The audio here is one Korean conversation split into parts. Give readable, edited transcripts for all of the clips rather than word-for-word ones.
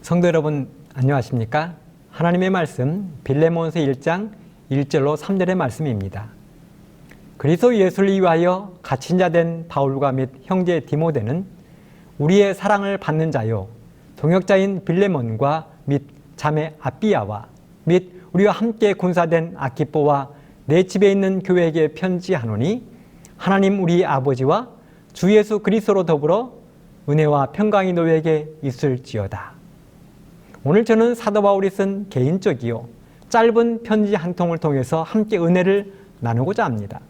성도 여러분 안녕하십니까? 하나님의 말씀 빌레몬서 1장 1절로 3절의 말씀입니다. 그리스도 예수를 위하여 갇힌 자 된 바울과 및 형제 디모데는 우리의 사랑을 받는 자요 동역자인 빌레몬과 및 자매 아비야와 및 우리와 함께 군사된 아키뽀와 내 집에 있는 교회에게 편지하노니 하나님 우리 아버지와 주 예수 그리스도로 더불어 은혜와 평강이 너희에게 있을지어다. 오늘 저는 사도 바울이 쓴 개인적이요 짧은 편지 한 통을 통해서 함께 은혜를 나누고자 합니다.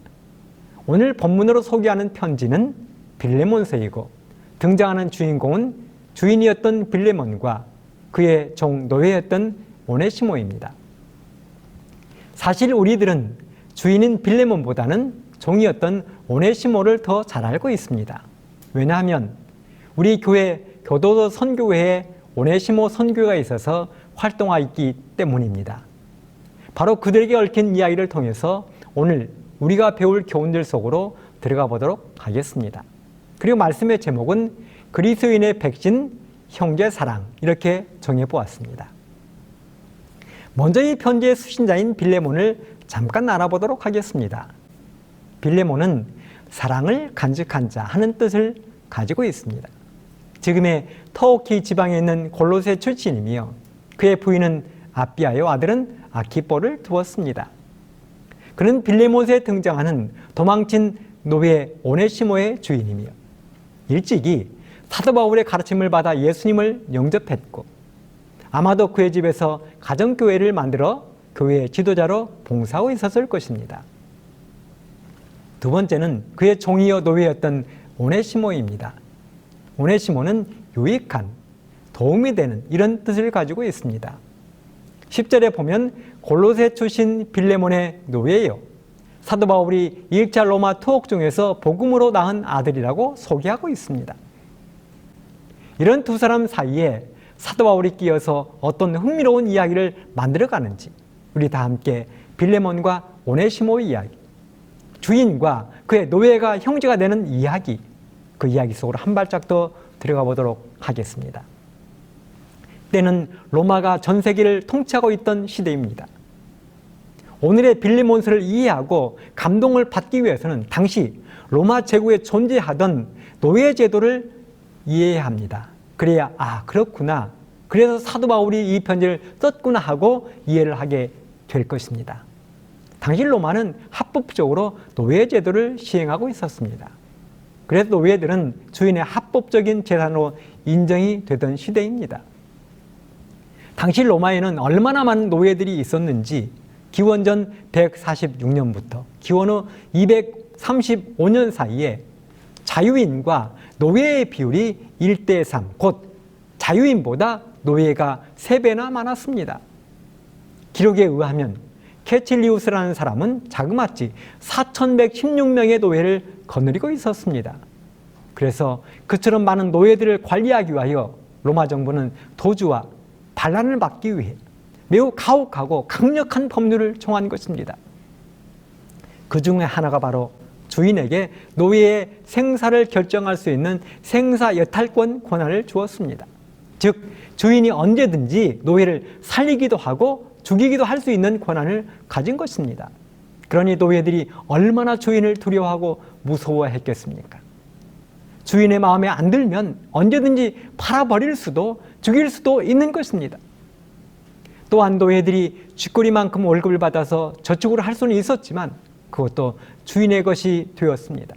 오늘 본문으로 소개하는 편지는 빌레몬서이고 등장하는 주인공은 주인이었던 빌레몬과 그의 종 노예였던 오네시모입니다. 사실 우리들은 주인인 빌레몬보다는 종이었던 오네시모를 더 잘 알고 있습니다. 왜냐하면 우리 교회 교도소 선교회에 오네시모 선교가 있어서 활동하기 때문입니다. 바로 그들에게 얽힌 이야기를 통해서 오늘 우리가 배울 교훈들 속으로 들어가 보도록 하겠습니다. 그리고 말씀의 제목은 그리스도인의 백신 형제 사랑, 이렇게 정해보았습니다. 먼저 이 편지의 수신자인 빌레몬을 잠깐 알아보도록 하겠습니다. 빌레몬은 사랑을 간직한 자 하는 뜻을 가지고 있습니다. 지금의 터키 지방에 있는 골로새 출신이며 그의 부인은 아비아요, 아들은 아키뽀를 두었습니다. 그는 빌레몬에 등장하는 도망친 노예 오네시모의 주인이며 일찍이 사도 바울의 가르침을 받아 예수님을 영접했고 아마도 그의 집에서 가정교회를 만들어 교회의 지도자로 봉사하고 있었을 것입니다. 두 번째는 그의 종이어 노예였던 오네시모입니다. 오네시모는 유익한, 도움이 되는 이런 뜻을 가지고 있습니다. 10절에 보면 골로새 출신 빌레몬의 노예요, 사도 바울이 1차 로마 투옥 중에서 복음으로 낳은 아들이라고 소개하고 있습니다. 이런 두 사람 사이에 사도 바울이 끼어서 어떤 흥미로운 이야기를 만들어가는지 우리 다 함께 빌레몬과 오네시모의 이야기, 주인과 그의 노예가 형제가 되는 이야기, 그 이야기 속으로 한 발짝 더 들어가 보도록 하겠습니다. 때는 로마가 전 세계를 통치하고 있던 시대입니다. 오늘의 빌레몬서를 이해하고 감동을 받기 위해서는 당시 로마 제국에 존재하던 노예 제도를 이해해야 합니다. 그래야 그렇구나, 그래서 사도 바울이 이 편지를 썼구나 하고 이해를 하게 될 것입니다. 당시 로마는 합법적으로 노예 제도를 시행하고 있었습니다. 그래서 노예들은 주인의 합법적인 재산으로 인정이 되던 시대입니다. 당시 로마에는 얼마나 많은 노예들이 있었는지 기원전 146년부터 기원 후 235년 사이에 자유인과 노예의 비율이 1대3, 곧 자유인보다 노예가 3배나 많았습니다. 기록에 의하면 케칠리우스라는 사람은 자그마치 4116명의 노예를 거느리고 있었습니다. 그래서 그처럼 많은 노예들을 관리하기 위하여 로마 정부는 도주와 반란을 막기 위해 매우 가혹하고 강력한 법률을 정한 것입니다. 그 중에 하나가 바로 주인에게 노예의 생사를 결정할 수 있는 생사여탈권 권한을 주었습니다. 즉 주인이 언제든지 노예를 살리기도 하고 죽이기도 할 수 있는 권한을 가진 것입니다. 그러니 노예들이 얼마나 주인을 두려워하고 무서워했겠습니까? 주인의 마음에 안 들면 언제든지 팔아버릴 수도 죽일 수도 있는 것입니다. 또한 노예들이 쥐꼬리만큼 월급을 받아서 저축을 할 수는 있었지만 그것도 주인의 것이 되었습니다.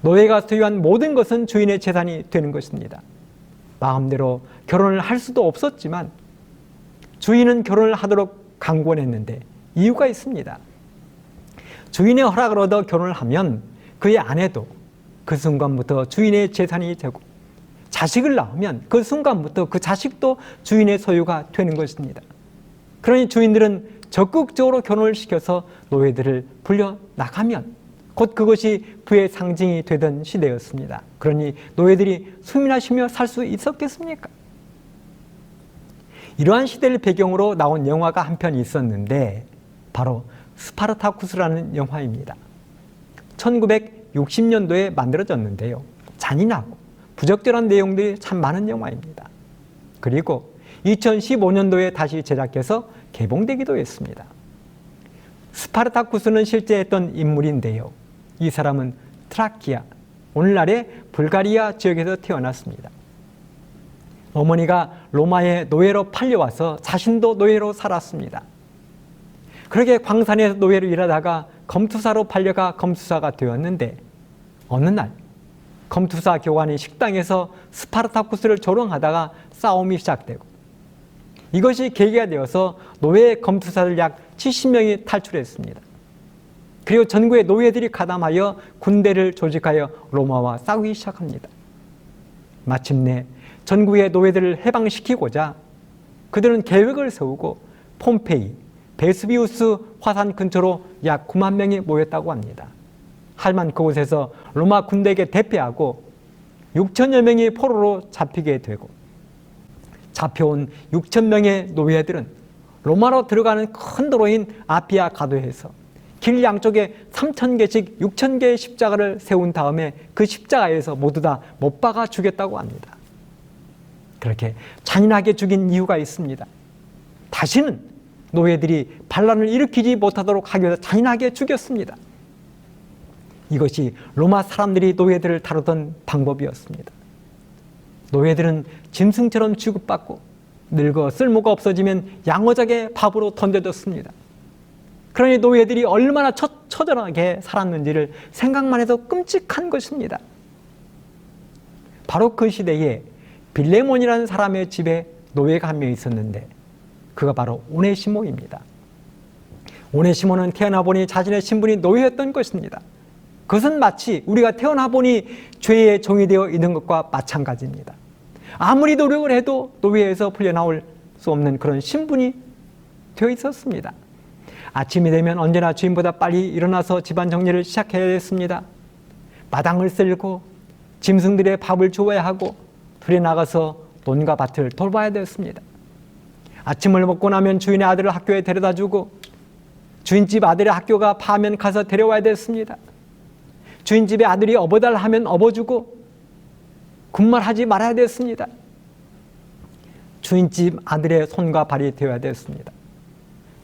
노예가 소유한 모든 것은 주인의 재산이 되는 것입니다. 마음대로 결혼을 할 수도 없었지만 주인은 결혼을 하도록 강권했는데 이유가 있습니다. 주인의 허락을 얻어 결혼을 하면 그의 아내도 그 순간부터 주인의 재산이 되고 자식을 낳으면 그 순간부터 그 자식도 주인의 소유가 되는 것입니다. 그러니 주인들은 적극적으로 결혼을 시켜서 노예들을 불려나가면 곧 그것이 부의 상징이 되던 시대였습니다. 그러니 노예들이 숨이나 쉬며 살 수 있었겠습니까? 이러한 시대를 배경으로 나온 영화가 한 편 있었는데 바로 스파르타쿠스라는 영화입니다. 1960년도에 만들어졌는데요. 잔인하고 부적절한 내용들이 참 많은 영화입니다. 그리고 2015년도에 다시 제작해서 개봉되기도 했습니다. 스파르타쿠스는 실제 했던 인물인데요. 이 사람은 트라키아, 오늘날의 불가리아 지역에서 태어났습니다. 어머니가 로마의 노예로 팔려와서 자신도 노예로 살았습니다. 그렇게 광산에서 노예로 일하다가 검투사로 팔려가 검투사가 되었는데 어느 날 검투사 교관이 식당에서 스파르타쿠스를 조롱하다가 싸움이 시작되고 이것이 계기가 되어서 노예 검투사들 약 70명이 탈출했습니다. 그리고 전국의 노예들이 가담하여 군대를 조직하여 로마와 싸우기 시작합니다. 마침내 전국의 노예들을 해방시키고자 그들은 계획을 세우고 폼페이, 베스비우스 화산 근처로 약 9만 명이 모였다고 합니다. 하지만 그곳에서 로마 군대에게 대패하고 6천여 명이 포로로 잡히게 되고 잡혀온 6천 명의 노예들은 로마로 들어가는 큰 도로인 아피아 가도에서 길 양쪽에 3,000개씩 6,000개의 십자가를 세운 다음에 그 십자가에서 모두 다 못 박아 죽였다고 합니다. 그렇게 잔인하게 죽인 이유가 있습니다. 다시는 노예들이 반란을 일으키지 못하도록 하기 위해서 잔인하게 죽였습니다. 이것이 로마 사람들이 노예들을 다루던 방법이었습니다. 노예들은 짐승처럼 취급받고 늙어 쓸모가 없어지면 양어작의 밥으로 던져졌습니다. 그러니 노예들이 얼마나 처절하게 살았는지를 생각만 해도 끔찍한 것입니다. 바로 그 시대에 빌레몬이라는 사람의 집에 노예가 한 명 있었는데 그가 바로 오네시모입니다. 오네시모는 태어나 보니 자신의 신분이 노예였던 것입니다. 그것은 마치 우리가 태어나 보니 죄의 종이 되어 있는 것과 마찬가지입니다. 아무리 노력을 해도 노예에서 풀려나올 수 없는 그런 신분이 되어 있었습니다. 아침이 되면 언제나 주인보다 빨리 일어나서 집안 정리를 시작해야 했습니다. 마당을 쓸고 짐승들의 밥을 주어야 하고 들에 나가서 논과 밭을 돌봐야 됐습니다. 아침을 먹고 나면 주인의 아들을 학교에 데려다 주고 주인집 아들의 학교가 파면 가서 데려와야 됐습니다. 주인집의 아들이 업어달라 하면 업어주고 군말하지 말아야 됐습니다. 주인집 아들의 손과 발이 되어야 됐습니다.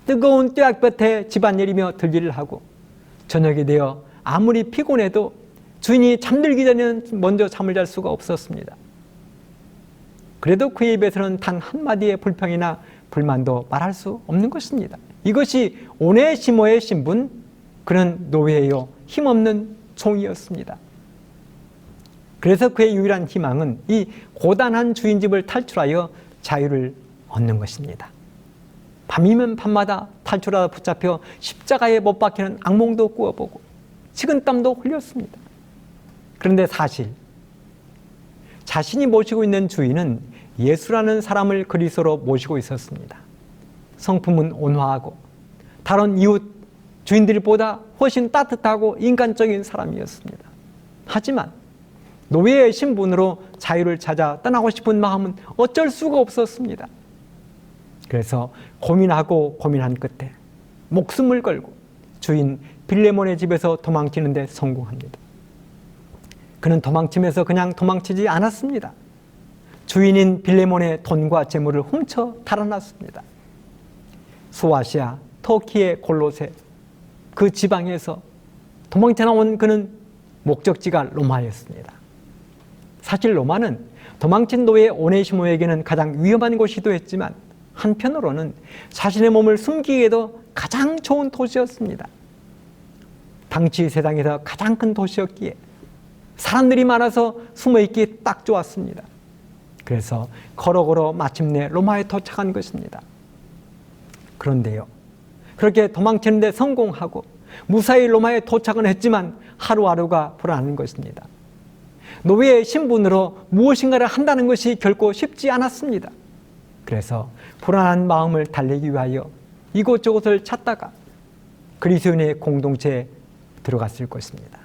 뜨거운 뙤약볕에 집안일이며 들일을 하고 저녁이 되어 아무리 피곤해도 주인이 잠들기 전에는 먼저 잠을 잘 수가 없었습니다. 그래도 그의 입에서는 단 한마디의 불평이나 불만도 말할 수 없는 것입니다. 이것이 오네시모의 신분, 그는 노예요 힘없는 종이었습니다. 그래서 그의 유일한 희망은 이 고단한 주인집을 탈출하여 자유를 얻는 것입니다. 밤이면 밤마다 탈출하다 붙잡혀 십자가에 못 박히는 악몽도 꾸어보고 식은땀도 흘렸습니다. 그런데 사실 자신이 모시고 있는 주인은 예수라는 사람을 그리스도로 모시고 있었습니다. 성품은 온화하고 다른 이웃 주인들보다 훨씬 따뜻하고 인간적인 사람이었습니다. 하지만 노예의 신분으로 자유를 찾아 떠나고 싶은 마음은 어쩔 수가 없었습니다. 그래서 고민하고 고민한 끝에 목숨을 걸고 주인 빌레몬의 집에서 도망치는 데 성공합니다. 그는 도망치면서 그냥 도망치지 않았습니다. 주인인 빌레몬의 돈과 재물을 훔쳐 달아났습니다. 소아시아, 터키의 골로새 그 지방에서 도망쳐 나온 그는 목적지가 로마였습니다. 사실 로마는 도망친 노예 오네시모에게는 가장 위험한 곳이기도 했지만 한편으로는 자신의 몸을 숨기기에도 가장 좋은 도시였습니다. 당시 세상에서 가장 큰 도시였기에 사람들이 많아서 숨어있기 딱 좋았습니다. 그래서 걸어 마침내 로마에 도착한 것입니다. 그런데요, 그렇게 도망치는 데 성공하고 무사히 로마에 도착은 했지만 하루하루가 불안한 것입니다. 노예의 신분으로 무엇인가를 한다는 것이 결코 쉽지 않았습니다. 그래서 불안한 마음을 달래기 위하여 이곳저곳을 찾다가 그리스도인의 공동체에 들어갔을 것입니다.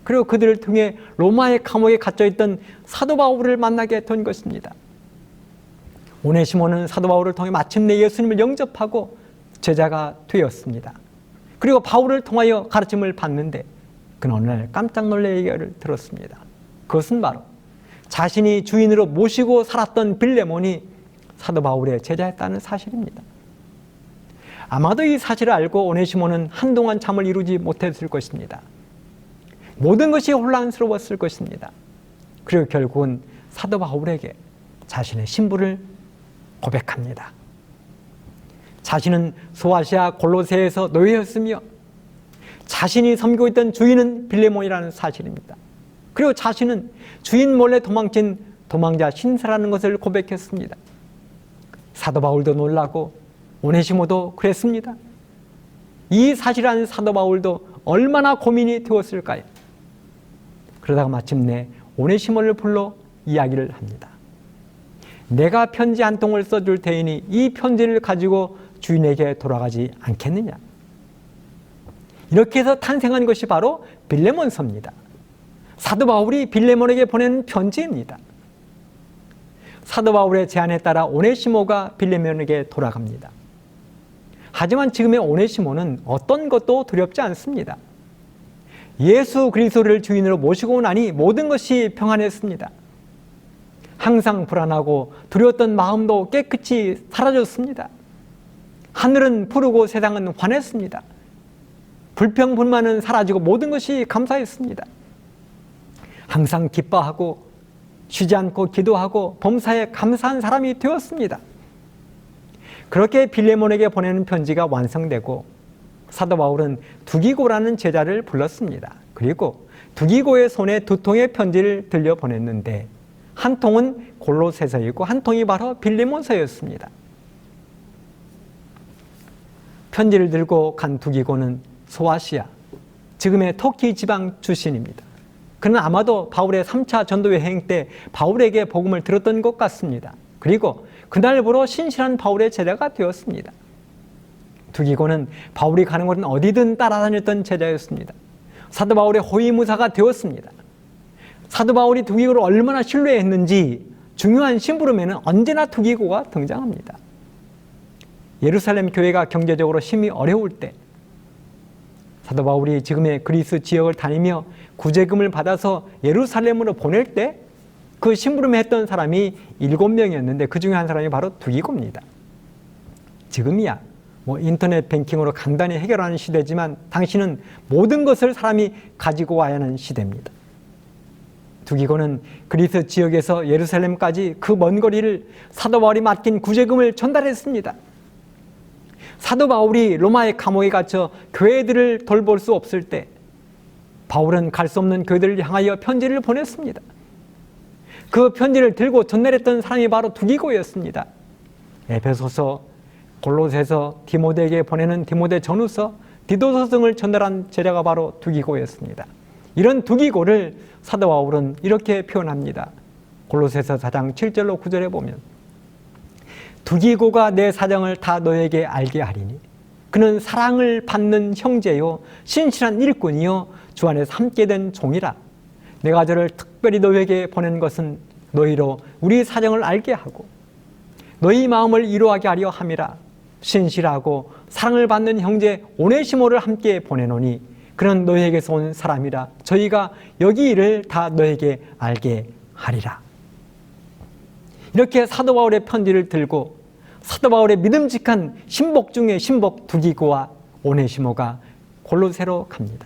그리고 그들을 통해 로마의 감옥에 갇혀있던 사도 바울을 만나게 된 것입니다. 오네시모는 사도 바울을 통해 마침내 예수님을 영접하고 제자가 되었습니다. 그리고 바울을 통하여 가르침을 받는데 그는 어느 날 깜짝 놀랄 얘기를 들었습니다. 그것은 바로 자신이 주인으로 모시고 살았던 빌레몬이 사도 바울의 제자였다는 사실입니다. 아마도 이 사실을 알고 오네시모는 한동안 잠을 이루지 못했을 것입니다. 모든 것이 혼란스러웠을 것입니다. 그리고 결국은 사도 바울에게 자신의 신분을 고백합니다. 자신은 소아시아 골로새에서 노예였으며 자신이 섬기고 있던 주인은 빌레몬이라는 사실입니다. 그리고 자신은 주인 몰래 도망친 도망자 신사라는 것을 고백했습니다. 사도 바울도 놀라고 오네시모도 그랬습니다. 이 사실을 아는 사도 바울도 얼마나 고민이 되었을까요? 그러다가 마침내 오네시모를 불러 이야기를 합니다. 내가 편지 한 통을 써줄 테니 이 편지를 가지고 주인에게 돌아가지 않겠느냐. 이렇게 해서 탄생한 것이 바로 빌레몬서입니다. 사도 바울이 빌레몬에게 보낸 편지입니다. 사도 바울의 제안에 따라 오네시모가 빌레몬에게 돌아갑니다. 하지만 지금의 오네시모는 어떤 것도 두렵지 않습니다. 예수 그리스도를 주인으로 모시고 나니 모든 것이 평안했습니다. 항상 불안하고 두려웠던 마음도 깨끗이 사라졌습니다. 하늘은 푸르고 세상은 환했습니다. 불평, 불만은 사라지고 모든 것이 감사했습니다. 항상 기뻐하고 쉬지 않고 기도하고 범사에 감사한 사람이 되었습니다. 그렇게 빌레몬에게 보내는 편지가 완성되고 사도 바울은 두기고라는 제자를 불렀습니다. 그리고 두기고의 손에 2통의 편지를 들려 보냈는데 한 통은 골로새서이고 한 통이 바로 빌레몬서였습니다. 편지를 들고 간 두기고는 소아시아, 지금의 터키 지방 출신입니다. 그는 아마도 바울의 3차 전도 여행 때 바울에게 복음을 들었던 것 같습니다. 그리고 그날부로 신실한 바울의 제자가 되었습니다. 두기고는 바울이 가는 곳은 어디든 따라다녔던 제자였습니다. 사도 바울의 호위무사가 되었습니다. 사도 바울이 두기고를 얼마나 신뢰했는지 중요한 심부름에는 언제나 두기고가 등장합니다. 예루살렘 교회가 경제적으로 심히 어려울 때 사도 바울이 지금의 그리스 지역을 다니며 구제금을 받아서 예루살렘으로 보낼 때 그 심부름을 했던 사람이 7명이었는데 그 중에 한 사람이 바로 두기고입니다. 지금이야 인터넷 뱅킹으로 간단히 해결하는 시대지만 당시는 모든 것을 사람이 가지고 와야 하는 시대입니다. 두기고는 그리스 지역에서 예루살렘까지 그 먼 거리를 사도 바울이 맡긴 구제금을 전달했습니다. 사도 바울이 로마의 감옥에 갇혀 교회들을 돌볼 수 없을 때 바울은 갈 수 없는 교회들을 향하여 편지를 보냈습니다. 그 편지를 들고 전달했던 사람이 바로 두기고였습니다. 에베소서, 골로새서, 디모데에게 보내는 디모데 전후서, 디도서 등을 전달한 제자가 바로 두기고였습니다. 이런 두기고를 사도 바울은 이렇게 표현합니다. 골로새서 4장 7절로 9절에 보면 두기고가 내 사정을 다 너에게 알게 하리니 그는 사랑을 받는 형제요 신실한 일꾼이요 주 안에서 함께 된 종이라. 내가 저를 특별히 너에게 보낸 것은 너희로 우리 사정을 알게 하고 너희 마음을 이루하게 하려 함이라. 신실하고 사랑을 받는 형제 오네시모를 함께 보내노니 그는 너희에게서 온 사람이라. 저희가 여기 일을 다 너에게 알게 하리라. 이렇게 사도 바울의 편지를 들고 사도 바울의 믿음직한 신복 중의 신복 두기고와 오네시모가 골로새로 갑니다.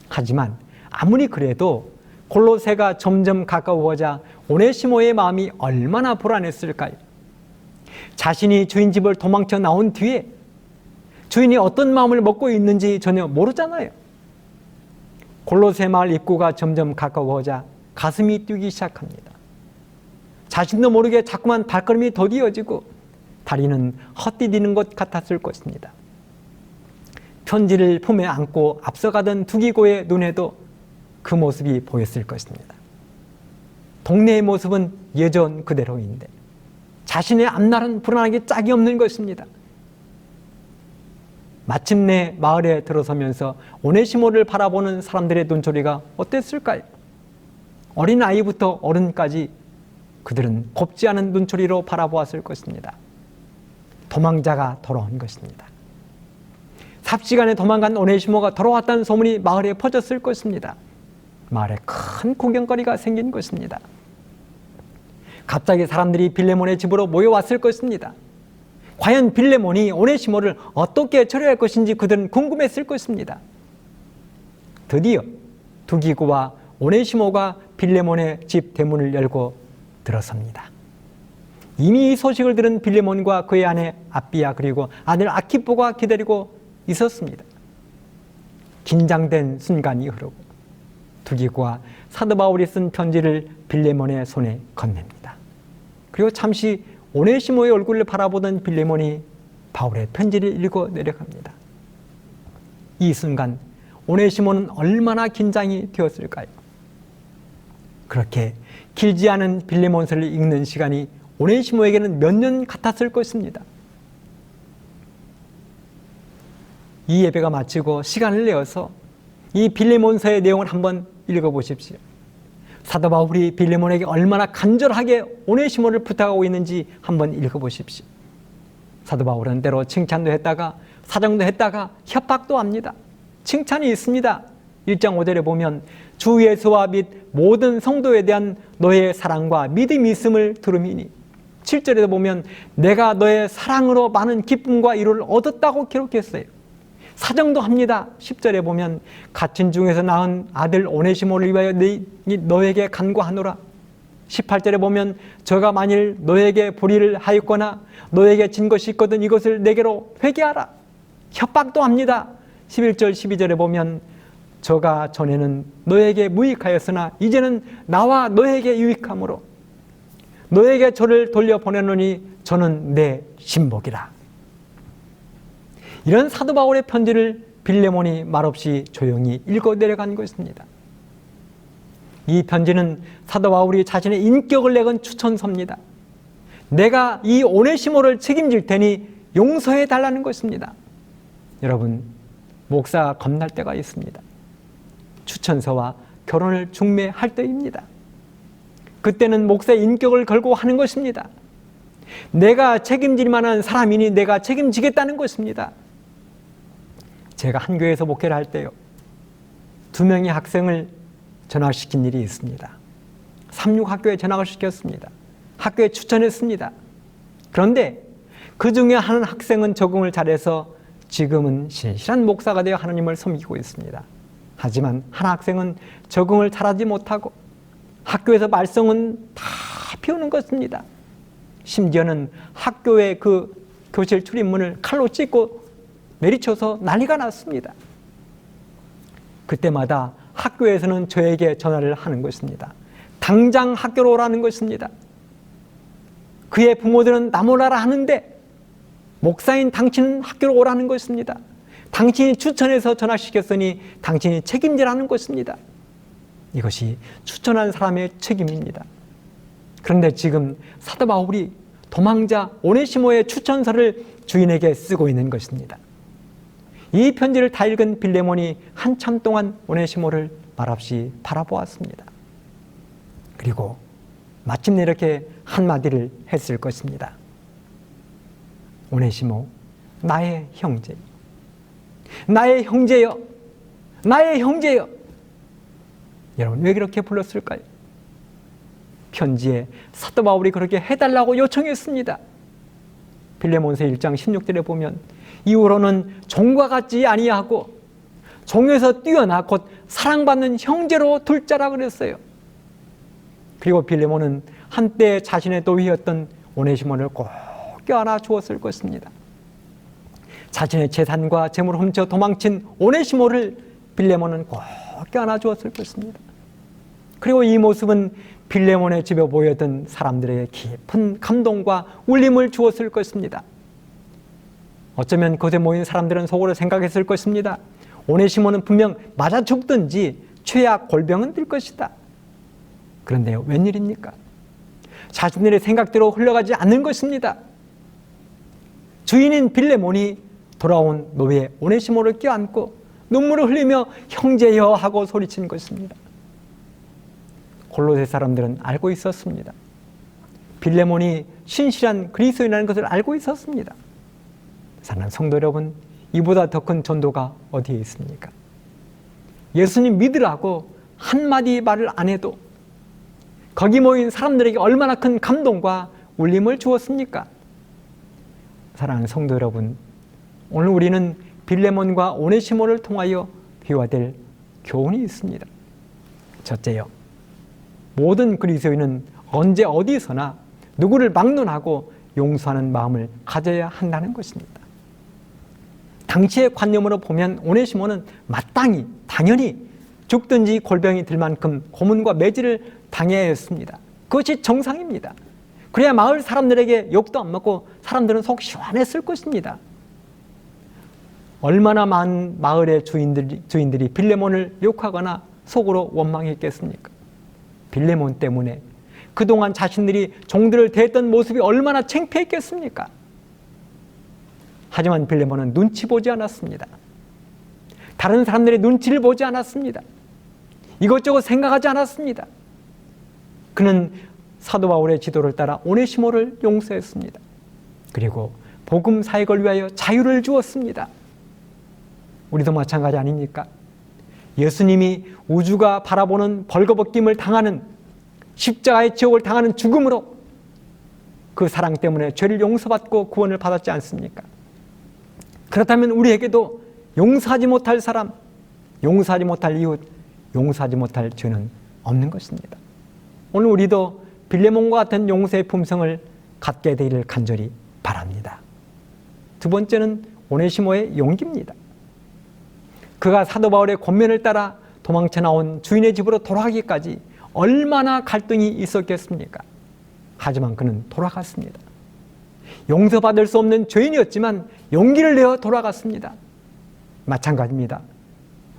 하지만 아무리 그래도 골로새가 점점 가까워오자 오네시모의 마음이 얼마나 불안했을까요? 자신이 주인 집을 도망쳐 나온 뒤에 주인이 어떤 마음을 먹고 있는지 전혀 모르잖아요. 골로새 마을 입구가 점점 가까워오자 가슴이 뛰기 시작합니다. 자신도 모르게 자꾸만 발걸음이 더디어지고 다리는 헛디디는 것 같았을 것입니다. 편지를 품에 안고 앞서가던 두기고의 눈에도 그 모습이 보였을 것입니다. 동네의 모습은 예전 그대로인데 자신의 앞날은 불안하게 짝이 없는 것입니다. 마침내 마을에 들어서면서 오네시모를 바라보는 사람들의 눈초리가 어땠을까요? 어린아이부터 어른까지 그들은 곱지 않은 눈초리로 바라보았을 것입니다. 도망자가 돌아온 것입니다. 삽시간에 도망간 오네시모가 돌아왔다는 소문이 마을에 퍼졌을 것입니다. 마을에 큰 구경거리가 생긴 것입니다. 갑자기 사람들이 빌레몬의 집으로 모여왔을 것입니다. 과연 빌레몬이 오네시모를 어떻게 처리할 것인지 그들은 궁금했을 것입니다. 드디어 두기고와 오네시모가 빌레몬의 집 대문을 열고 들어섭니다. 이미 이 소식을 들은 빌레몬과 그의 아내 아비야 그리고 아들 아키포가 기다리고 있었습니다. 긴장된 순간이 흐르고 두기고와 사도 바울이 쓴 편지를 빌레몬의 손에 건넵니다. 그리고 잠시 오네시모의 얼굴을 바라보던 빌레몬이 바울의 편지를 읽어 내려갑니다. 이 순간 오네시모는 얼마나 긴장이 되었을까요? 그렇게 길지 않은 빌레몬서를 읽는 시간이 오네시모에게는 몇 년 같았을 것입니다. 이 예배가 마치고 시간을 내어서 이 빌레몬서의 내용을 한번 읽어보십시오. 사도 바울이 빌레몬에게 얼마나 간절하게 오네시모를 부탁하고 있는지 한번 읽어보십시오. 사도 바울은 때로 칭찬도 했다가 사정도 했다가 협박도 합니다. 칭찬이 있습니다. 1장 5절에 보면 주 예수와 및 모든 성도에 대한 너의 사랑과 믿음이 있음을 들음이니, 7절에도 보면 내가 너의 사랑으로 많은 기쁨과 위로를 얻었다고 기록했어요. 사정도 합니다. 10절에 보면 갇힌 중에서 낳은 아들 오네시모를 위하여 너에게 간구하노라. 18절에 보면 저가 만일 너에게 불의를 하였거나 너에게 진 것이 있거든 이것을 내게로 회개하라. 협박도 합니다. 11절 12절에 보면 저가 전에는 너에게 무익하였으나 이제는 나와 너에게 유익함으로 너에게 저를 돌려보내노니 저는 내 신복이라. 이런 사도 바울의 편지를 빌레몬이 말없이 조용히 읽어 내려간 것입니다. 이 편지는 사도 바울이 자신의 인격을 내건 추천서입니다. 내가 이 오네시모를 책임질 테니 용서해 달라는 것입니다. 여러분, 목사가 겁날 때가 있습니다. 추천서와 결혼을 중매할 때입니다. 그때는 목사의 인격을 걸고 하는 것입니다. 내가 책임질 만한 사람이니 내가 책임지겠다는 것입니다. 제가 한 교회에서 목회를 할 때요, 2명의 학생을 전학시킨 일이 있습니다. 36학교에 전학을 시켰습니다. 학교에 추천했습니다. 그런데 그 중에 한 학생은 적응을 잘해서 지금은 신실한 목사가 되어 하나님을 섬기고 있습니다. 하지만 한 학생은 적응을 잘하지 못하고 학교에서 말썽은 다 피우는 것입니다. 심지어는 학교의 그 교실 출입문을 칼로 찢고 내리쳐서 난리가 났습니다. 그때마다 학교에서는 저에게 전화를 하는 것입니다. 당장 학교로 오라는 것입니다. 그의 부모들은 나몰라라 하는데 목사인 당신은 학교로 오라는 것입니다. 당신이 추천해서 전학시켰으니 당신이 책임지라는 것입니다. 이것이 추천한 사람의 책임입니다. 그런데 지금 사도 바울이 도망자 오네시모의 추천서를 주인에게 쓰고 있는 것입니다. 이 편지를 다 읽은 빌레몬이 한참 동안 오네시모를 말없이 바라보았습니다. 그리고 마침내 이렇게 한마디를 했을 것입니다. 오네시모, 나의 형제, 나의 형제여, 나의 형제여. 여러분, 왜 그렇게 불렀을까요? 편지에 사도 바울이 그렇게 해달라고 요청했습니다. 빌레몬서 1장 16절에 보면 이후로는 종과 같지 아니하고 종에서 뛰어나 곧 사랑받는 형제로 둘 자라 그랬어요. 그리고 빌레몬은 한때 자신의 도위였던 오네시모를 꼭 껴안아 주었을 것입니다. 자신의 재산과 재물을 훔쳐 도망친 오네시모를 빌레몬은 꼭 껴안아 주었을 것입니다. 그리고 이 모습은 빌레몬의 집에 모였던 사람들에게 깊은 감동과 울림을 주었을 것입니다. 어쩌면 그곳에 모인 사람들은 속으로 생각했을 것입니다. 오네시모는 분명 맞아 죽든지 최악 골병은 들 것이다. 그런데요, 웬일입니까? 자신들의 생각대로 흘러가지 않는 것입니다. 주인인 빌레몬이 돌아온 노예 오네시모를 껴안고 눈물을 흘리며 형제여 하고 소리친 것입니다. 골로새 사람들은 알고 있었습니다. 빌레몬이 신실한 그리스도인이라는 것을 알고 있었습니다. 사랑하는 성도 여러분, 이보다 더 큰 전도가 어디에 있습니까? 예수님 믿으라고 한마디 말을 안 해도 거기 모인 사람들에게 얼마나 큰 감동과 울림을 주었습니까? 사랑하는 성도 여러분, 오늘 우리는 빌레몬과 오네시모를 통하여 배워야 될 교훈이 있습니다. 첫째요, 모든 그리스도인은 언제 어디서나 누구를 막론하고 용서하는 마음을 가져야 한다는 것입니다. 당시의 관념으로 보면 오네시모는 마땅히 당연히 죽든지 골병이 들 만큼 고문과 매질을 당해야 했습니다. 그것이 정상입니다. 그래야 마을 사람들에게 욕도 안 먹고 사람들은 속 시원했을 것입니다. 얼마나 많은 마을의 주인들이 빌레몬을 욕하거나 속으로 원망했겠습니까? 빌레몬 때문에 그동안 자신들이 종들을 대했던 모습이 얼마나 창피했겠습니까? 하지만 빌레몬은 눈치 보지 않았습니다. 다른 사람들의 눈치를 보지 않았습니다. 이것저것 생각하지 않았습니다. 그는 사도 바울의 지도를 따라 오네시모를 용서했습니다. 그리고 복음 사역을 위하여 자유를 주었습니다. 우리도 마찬가지 아닙니까? 예수님이 우주가 바라보는 벌거벗김을 당하는 십자가의 지옥을 당하는 죽음으로 그 사랑 때문에 죄를 용서받고 구원을 받았지 않습니까? 그렇다면 우리에게도 용서하지 못할 사람, 용서하지 못할 이웃, 용서하지 못할 죄는 없는 것입니다. 오늘 우리도 빌레몬과 같은 용서의 품성을 갖게 되기를 간절히 바랍니다. 두 번째는 오네시모의 용기입니다. 그가 사도 바울의 권면을 따라 도망쳐 나온 주인의 집으로 돌아가기까지 얼마나 갈등이 있었겠습니까? 하지만 그는 돌아갔습니다. 용서받을 수 없는 죄인이었지만 용기를 내어 돌아갔습니다. 마찬가지입니다.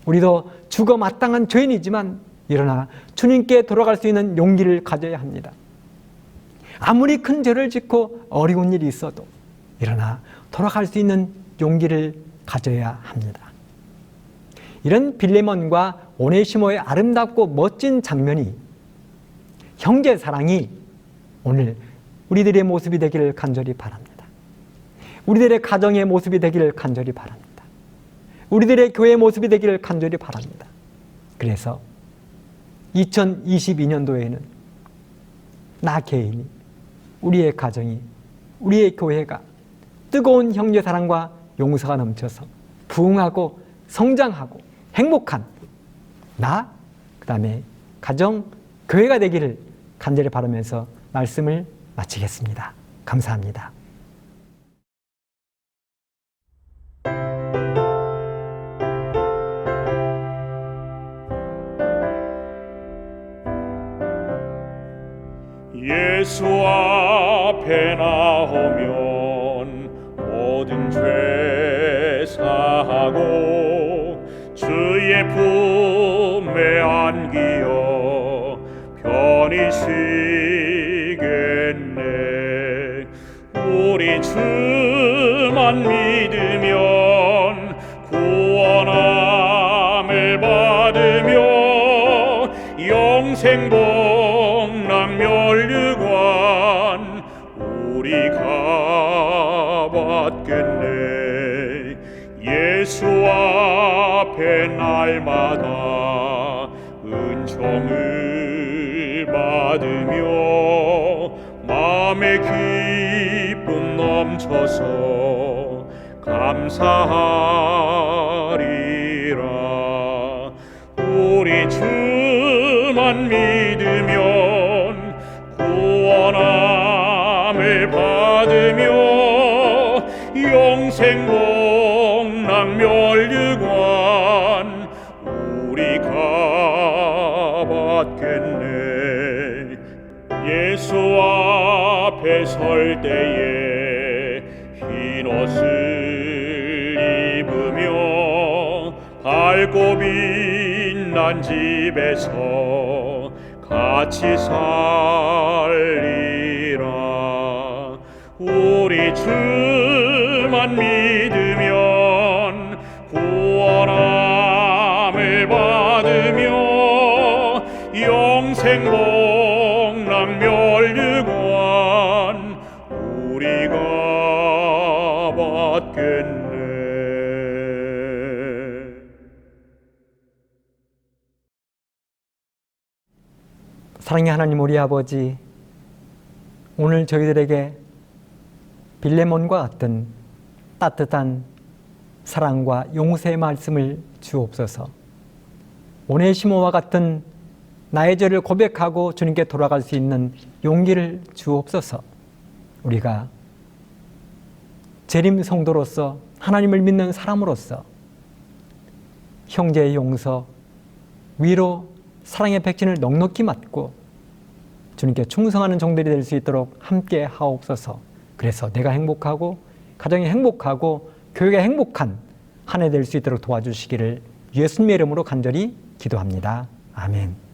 우리도 죽어 마땅한 죄인이지만 일어나 주님께 돌아갈 수 있는 용기를 가져야 합니다. 아무리 큰 죄를 짓고 어려운 일이 있어도 일어나 돌아갈 수 있는 용기를 가져야 합니다. 이런 빌레몬과 오네시모의 아름답고 멋진 장면이, 형제 사랑이 오늘 우리들의 모습이 되기를 간절히 바랍니다. 우리들의 가정의 모습이 되기를 간절히 바랍니다. 우리들의 교회의 모습이 되기를 간절히 바랍니다. 그래서 2022년도에는 나 개인이, 우리의 가정이, 우리의 교회가 뜨거운 형제 사랑과 용서가 넘쳐서 부흥하고 성장하고 행복한 나, 그 다음에 가정, 교회가 되기를 간절히 바라면서 말씀을 마치겠습니다. 감사합니다. 예수 앞에 나오면 모든 죄 사하고 주의 품에 안기어 편히 쉬겠네. 우리 주만 믿으면 구원함을 받으며 영생 복락 멸류관 우리가 받겠네. 예수 앞에 날마다 은총을 받으며 마음의 기쁨 넘쳐서 감사하리라. 우리 주만 믿으면 구원함을 받으며 영생 복락 멸류관 우리가 받겠네. 예수 앞에 설 때에 흰 옷을 입으며 밝고 빛난 집에서 같이 살리라. 우리 주만 믿으면 구원함을 받으며 영생 복락 멸류관 우리가 받겠네. 사랑의 하나님 우리 아버지, 오늘 저희들에게 빌레몬과 같은 따뜻한 사랑과 용서의 말씀을 주옵소서. 오네시모와 같은 나의 죄를 고백하고 주님께 돌아갈 수 있는 용기를 주옵소서. 우리가 재림 성도로서, 하나님을 믿는 사람으로서 형제의 용서, 위로, 사랑의 백신을 넉넉히 맞고 주님께 충성하는 종들이 될 수 있도록 함께 하옵소서. 그래서 내가 행복하고 가정이 행복하고 교회가 행복한 한 해 될 수 있도록 도와주시기를 예수님의 이름으로 간절히 기도합니다. 아멘.